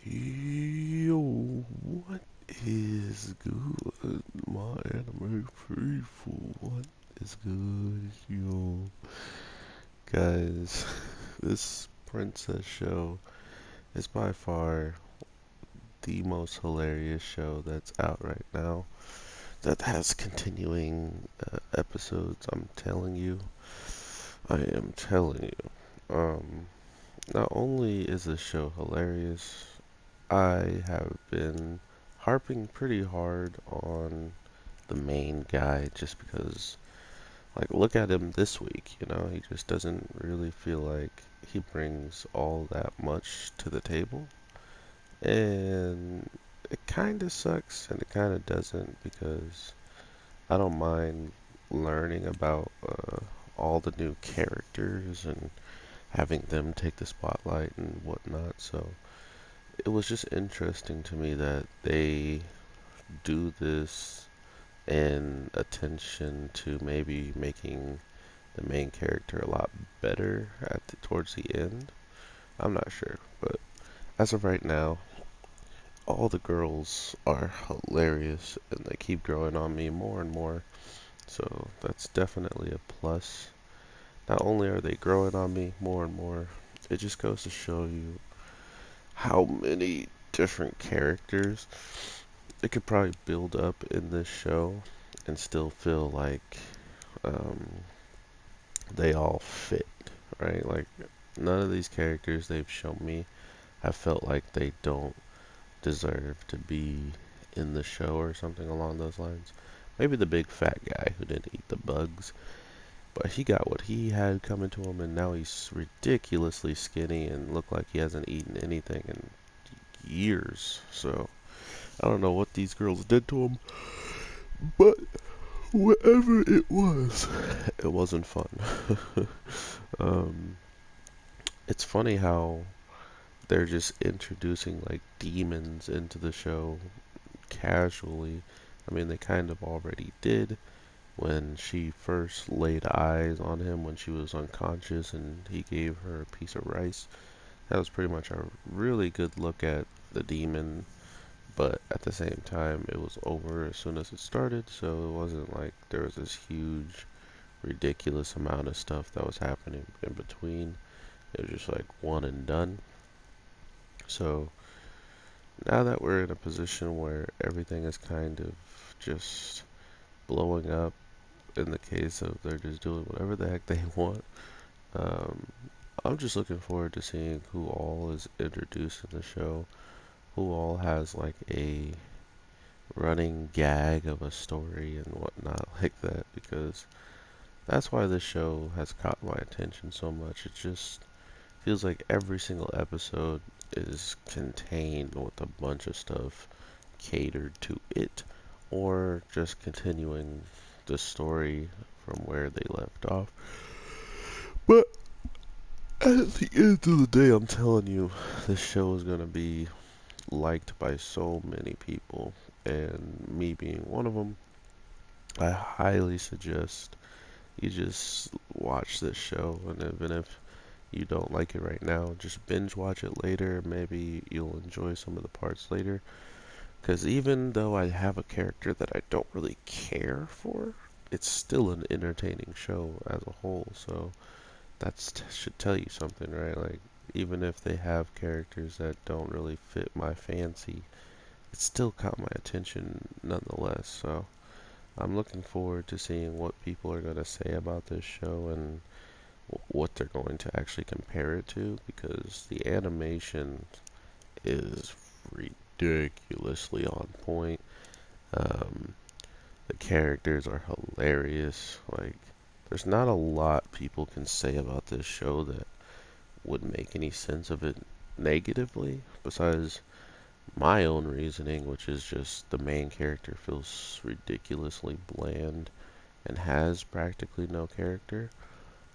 Yo, what is good, my anime people? What is good, yo? Guys, this princess show is by far the most hilarious show that's out right now. That has continuing episodes, I'm telling you. I am telling you. Not only is this show hilarious, I have been harping pretty hard on the main guy just because, like, look at him this week, he just doesn't really feel like he brings all that much to the table. And it kind of sucks and it kind of doesn't because I don't mind learning about all the new characters and having them take the spotlight and whatnot. So it was just interesting to me that they do this in attention to maybe making the main character a lot better towards the end. I'm not sure, but as of right now, all the girls are hilarious and they keep growing on me more and more. So that's definitely a plus. Not only are they growing on me more and more, it just goes to show you how many different characters it could probably build up in this show and still feel like um, they all fit, right? Like, none of these characters they've shown me have felt like they don't deserve to be in the show or something along those lines. Maybe the big fat guy who didn't eat the bugs, but he got what he had coming to him, and now he's ridiculously skinny and looked like he hasn't eaten anything in years. So I don't know what these girls did to him, but whatever it was, it wasn't fun. um, it's funny how they're just introducing like demons into the show casually. I mean, they kind of already did when she first laid eyes on him when she was unconscious and he gave her a piece of rice. That was pretty much a really good look at the demon, but at the same time, it was over as soon as it started, so it wasn't like there was this huge, ridiculous amount of stuff that was happening in between. It was just like one and done. So now that we're in a position where everything is kind of just blowing up in the case of they're just doing whatever the heck they want, um, I'm just looking forward to seeing who all is introduced in the show, who all has like a running gag of a story and whatnot like that, because that's why this show has caught my attention so much. It just feels like every single episode is contained with a bunch of stuff catered to it, or just continuing the story from where they left off. But at the end of the day, I'm telling you, this show is going to be liked by so many people, and me being one of them. I highly suggest you just watch this show, and even if you don't like it right now, just binge watch it later. Maybe you'll enjoy some of the parts later. Because even though I have a character that I don't really care for, it's still an entertaining show as a whole. So should tell you something, right? Like, even if they have characters that don't really fit my fancy, it still caught my attention nonetheless. So I'm looking forward to seeing what people are going to say about this show and what they're going to actually compare it to, because the animation is ridiculously on point. Um, the characters are hilarious. Like, there's not a lot people can say about this show that would make any sense of it negatively, besides my own reasoning, which is just the main character feels ridiculously bland and has practically no character.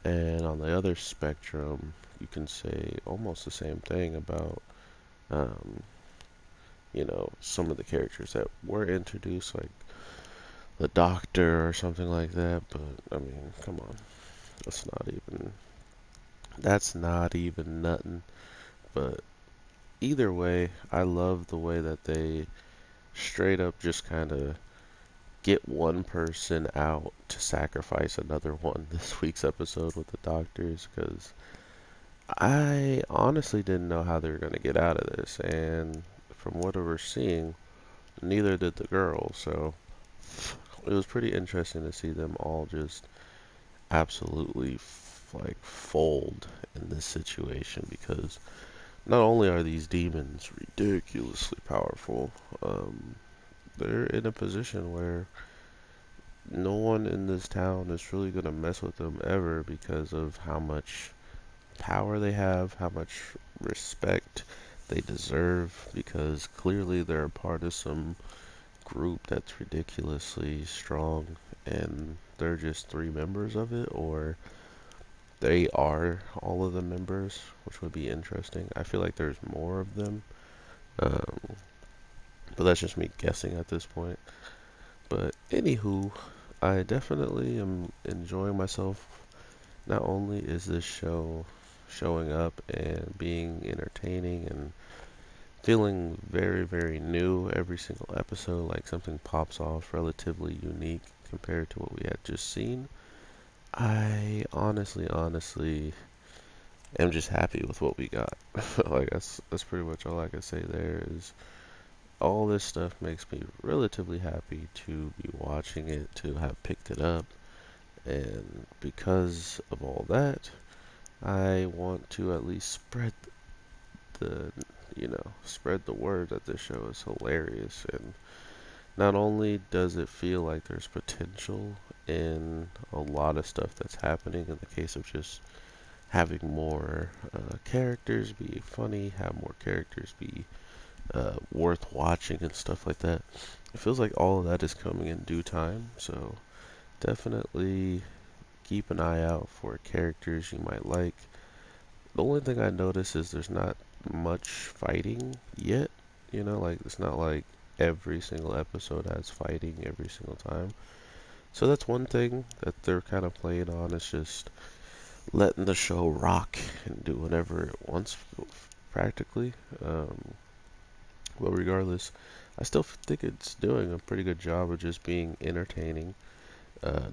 And on the other spectrum, you can say almost the same thing about, um, some of the characters that were introduced, like the Doctor or something like that. But I mean, come on, that's not even nothing. But either way, I love the way that they straight up just kind of get one person out to sacrifice another one this week's episode with the doctors, because I honestly didn't know how they were going to get out of this, and from what we're seeing, neither did the girl, so it was pretty interesting to see them all just absolutely like fold in this situation, because not only are these demons ridiculously powerful, um, they're in a position where no one in this town is really going to mess with them ever because of how much power they have, how much respect they deserve, because clearly they're a part of some group that's ridiculously strong, and they're just three members of it, or they are all of the members, which would be interesting. I feel like there's more of them, um, but that's just me guessing at this point. But anywho, I definitely am enjoying myself. Not only is this show showing up and being entertaining and feeling very, very new every single episode, like something pops off relatively unique compared to what we had just seen. I honestly am just happy with what we got. Like that's pretty much all I can say there is all this stuff makes me relatively happy to be watching it, to have picked it up, and because of all that, I want to at least the, spread the word that this show is hilarious. And not only does it feel like there's potential in a lot of stuff that's happening in the case of just having more characters be funny, have more characters be worth watching and stuff like that. It feels like all of that is coming in due time, so definitely keep an eye out for characters you might like. The only thing I notice is there's not much fighting yet. Like it's not like every single episode has fighting every single time. So that's one thing that they're kind of playing on, is just letting the show rock and do whatever it wants, practically. Um, but regardless, I still think it's doing a pretty good job of just being entertaining,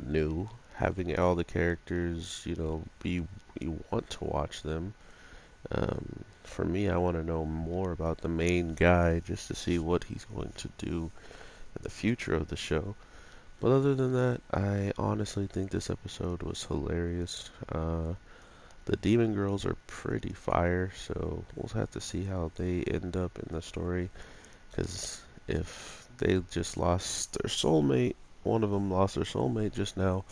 new, having all the characters, be you want to watch them. For me, I want to know more about the main guy just to see what he's going to do in the future of the show. But other than that, I honestly think this episode was hilarious. The Demon Girls are pretty fire, so we'll have to see how they end up in the story. Because if they just lost their soulmate, one of them lost their soulmate just now,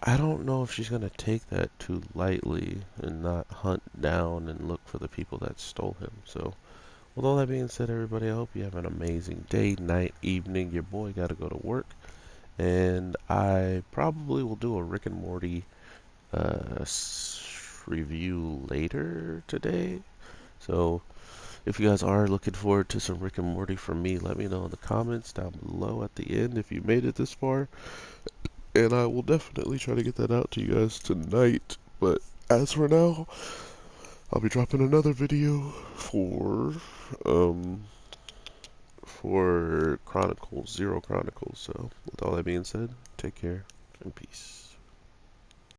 I don't know if she's going to take that too lightly and not hunt down and look for the people that stole him. So, with all that being said, everybody, I hope you have an amazing day, night, evening. Your boy got to go to work, and I probably will do a Rick and Morty review later today. So, if you guys are looking forward to some Rick and Morty from me, let me know in the comments down below at the end if you made it this far. And I will definitely try to get that out to you guys tonight. But as for now, I'll be dropping another video um for Chronicles, Zero Chronicles. So with all that being said, take care and peace.